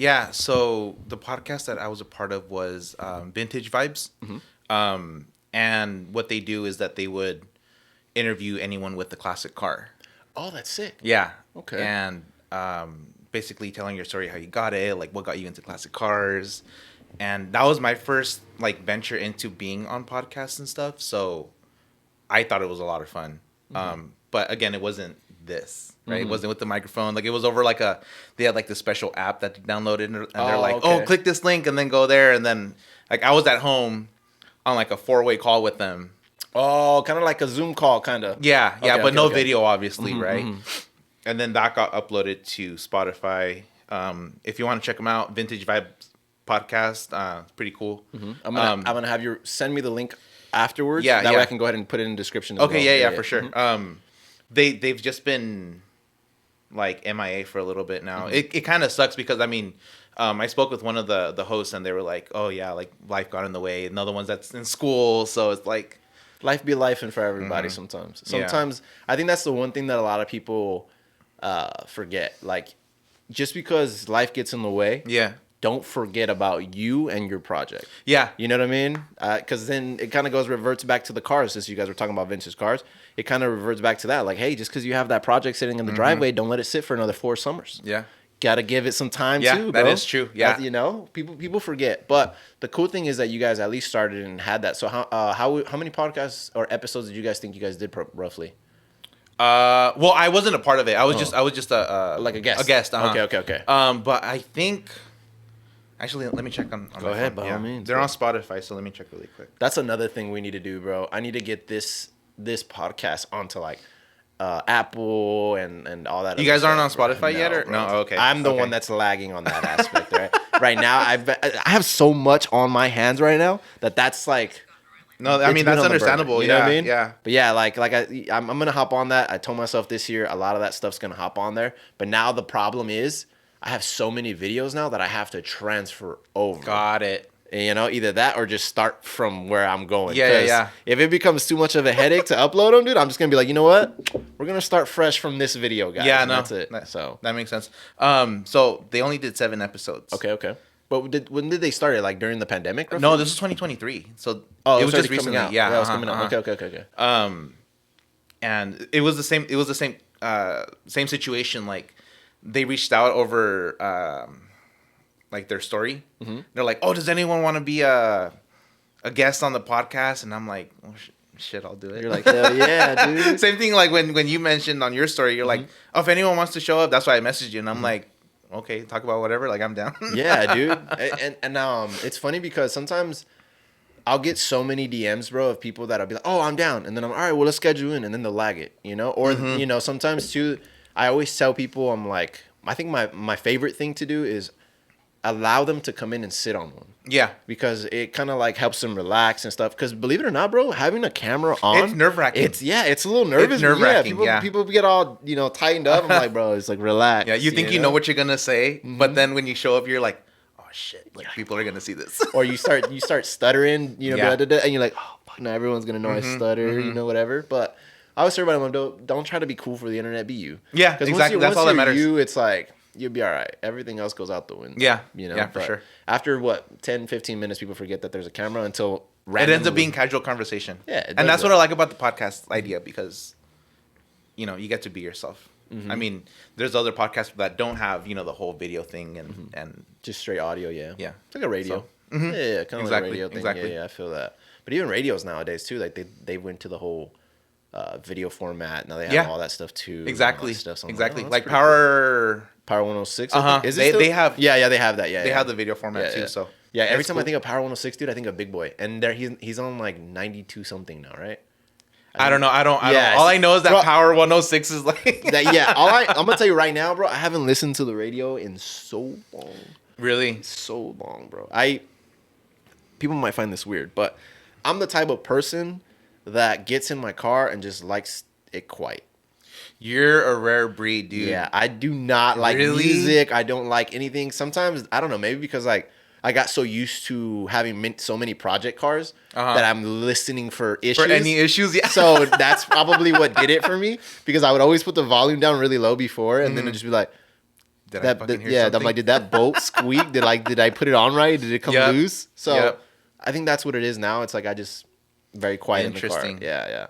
Yeah, so the podcast that I was a part of was Vintage Vibes. And what they do is that they would interview anyone with the classic car. Oh, that's sick. Yeah. Okay. And basically telling your story, how you got it, like what got you into classic cars. And that was my first like venture into being on podcasts and stuff. So I thought it was a lot of fun. But again, it wasn't this, right? It wasn't with the microphone. Like it was over like they had like this special app that you downloaded and they're like, okay. oh, click this link and then go there. And then like I was at home on like a 4-way call with them. Oh, kind of like a Zoom call, kind of. Yeah, Okay, but okay, no okay. video, obviously, right? And then that got uploaded to Spotify. If you want to check them out, Vintage Vibes Podcast, it's pretty cool. I'm gonna have you send me the link afterwards. Yeah, that yeah. way I can go ahead and put it in the description. As Okay, well. yeah, for sure. They've just been like MIA for a little bit now. It kind of sucks because I mean, I spoke with one of the hosts and they were like, oh yeah, like life got in the way. Another one's that's in school, so it's like Life be life and for everybody sometimes. Sometimes I think that's the one thing that a lot of people forget. Like just because life gets in the way, yeah, don't forget about you and your project. yeah, You know what I mean? Because then it kind of reverts back to the cars. Since you guys were talking about vintage cars, it kind of reverts back to that. Like, hey, just because you have that project sitting in the driveway, don't let it sit for another 4 summers. yeah. Gotta give it some time Yeah, too, bro. that is true. Yeah. You know, people forget. But the cool thing is that you guys at least started and had that. So how many podcasts or episodes did you guys think you guys did roughly? Well, I wasn't a part of it. I was just a Like a guest. A guest. Okay. But I think actually, let me check on Go my ahead, phone. by all means, They're bro. on Spotify, so let me check really quick. That's another thing we need to do, bro. I need to get this podcast onto like Apple and all that. You other guys aren't on stuff, bro. Spotify yet, or bro. no? Okay, I'm the okay. one that's lagging on that aspect, right? Right now, I have so much on my hands right now that's like. No, I It's mean been that's on the burner, understandable. you know Yeah, what I mean? yeah. But yeah, I'm gonna hop on that. I told myself this year a lot of that stuff's gonna hop on there. But now the problem is I have so many videos now that I have to transfer over. Got it. And, you know, either that or just start from where I'm going. Yeah, 'Cause yeah. If it becomes too much of a headache to upload them, dude, I'm just gonna be like, you know what? We're gonna start fresh from this video, guys. Yeah, and no, that's it. That, So that makes sense. So they only did 7 episodes. okay. But when did they start it? Like during the pandemic? Roughly? No, this is 2023. So it it was just already recently. coming out. Yeah, it was coming out. Okay. And it was the same. It was the same situation. Like they reached out over like their story. They're like, "Oh, does anyone want to be a guest on the podcast?" And I'm like, "Oh shit, I'll do it." You're like, hell yeah, dude. Same thing like when you mentioned on your story, you're like, "Oh, if anyone wants to show up," that's why I messaged you, and I'm like, "Okay, talk about whatever." Like I'm down. Yeah, dude. And it's funny because sometimes I'll get so many DMs, bro, of people that'll be like, "Oh, I'm down," and then I'm all right. Well, let's schedule in, and then they'll lag it, you know. Or you know, sometimes too, I always tell people, I'm like, I think my favorite thing to do is allow them to come in and sit on one. Yeah. Because it kind of like helps them relax and stuff. Because believe it or not, bro, having a camera on, It's nerve-wracking. It's a little nervous. It's nerve-wracking, Yeah, yeah. people get all tightened up. I'm like, bro, it's like relax. Yeah, you think you know what you're gonna say, but then when you show up, you're like, "Oh shit!" Like people are gonna see this. Or you start stuttering, Yeah. blah, blah, blah, and you're like, oh fuck, now everyone's gonna know I stutter, whatever. But I always say everybody, don't try to be cool for the internet. Be you. Yeah, 'Cause exactly. That's once all that you're matters. You, it's like you'll be all right. Everything else goes out the window. Yeah, Yeah, for But sure. After 10, 15 minutes, people forget that there's a camera until It randomly. ends up being casual conversation. Yeah, it does and that's that. what I like about the podcast idea because, you get to be yourself. I mean, there's other podcasts that don't have the whole video thing and just straight audio. Yeah, Yeah. it's like a radio. So- Yeah, kind of like a Exactly, radio thing. exactly. Yeah, I feel that. But even radios nowadays too, like they went to the whole video format. Now they have Yeah. all that stuff too. and all that exactly, stuff. So I'm exactly. oh, that's Like pretty Power, Power 106. Uh-huh. Is it They- still? they have- Yeah, they have that. Yeah, they yeah. have the video format Yeah, too. yeah. So Yeah, every that's time I cool. think of Power 106, dude, I think of Big Boy, and he's on like 92 something now, right? I don't know. I don't. Yeah, All I know is that bro- Power 106 is like Yeah, I'm gonna tell you right now, bro. I haven't listened to the radio in so long, really. so long, bro. People might find this weird, but I'm the type of person that gets in my car and just likes it quiet. You're a rare breed, dude. Yeah, I do not like Really? music. I don't like anything. Sometimes I don't know, maybe because like I got so used to having so many project cars that I'm listening for issues. For any issues, yeah. So that's probably what did it for me because I would always put the volume down really low before and then it'd just be like, Did I fucking hear yeah, something? I'm like, did that bolt squeak? Did I put it on right? Did it come Yep. loose? So Yep. I think that's what it is now. It's like I just very quiet in the car. Interesting. Yeah, yeah.